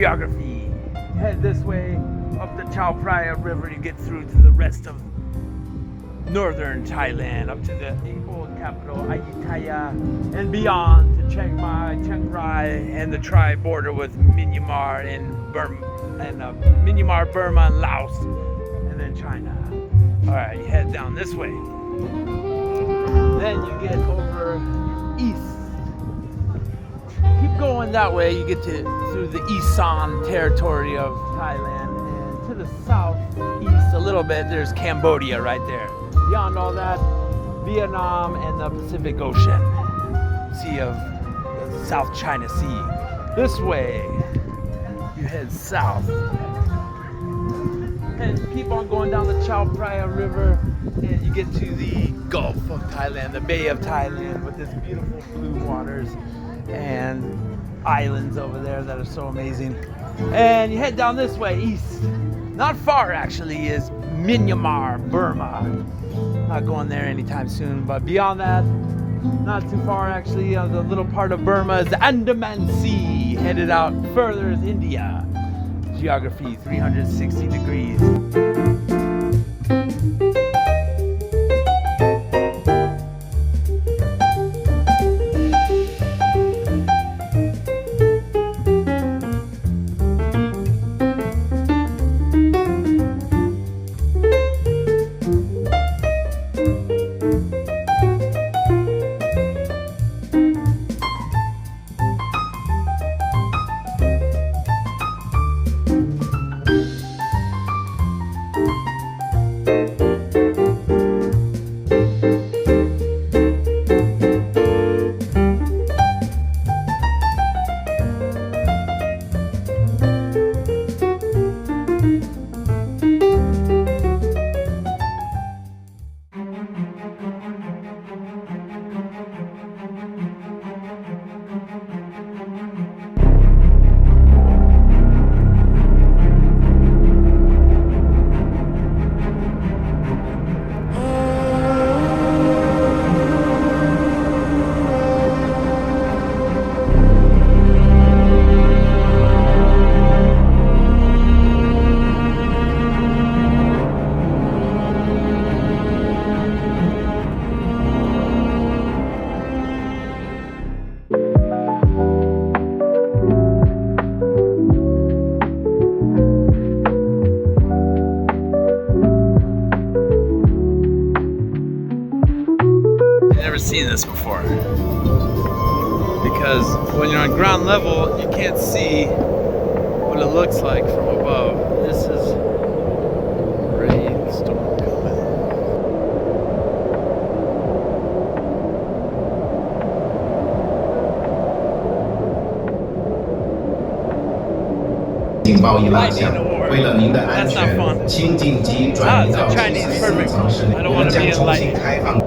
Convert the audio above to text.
Geography. Head this way up the Chao Phraya River to get through to the rest of northern Thailand, up to the old capital Ayutthaya and beyond to Chiang Mai, Chiang Rai, and the tri-border with Myanmar and Burma, Burma, and Laos, and then China. All right, you head down this way. Then you get over east. Keep going that way, you get through the Isan territory of Thailand, and to the southeast a little bit, there's Cambodia right there. Beyond all that, Vietnam and the Pacific Ocean, Sea of the South China Sea. This way, you head south. And keep on going down the Chao Phraya River, and you get to the Gulf of Thailand, the Bay of Thailand, with this beautiful blue waters and islands over there that are so amazing. And you head down this way, east. Not far, actually, is Myanmar, Burma. Not going there anytime soon, but beyond that, not too far, actually. The little part of Burma is the Andaman Sea. Headed out further is India. Geography, 360 degrees. Seen this before, because when you're on ground level you can't see what it looks like from above. This is rainstorm coming. That's not fun. I don't want to be in lightning.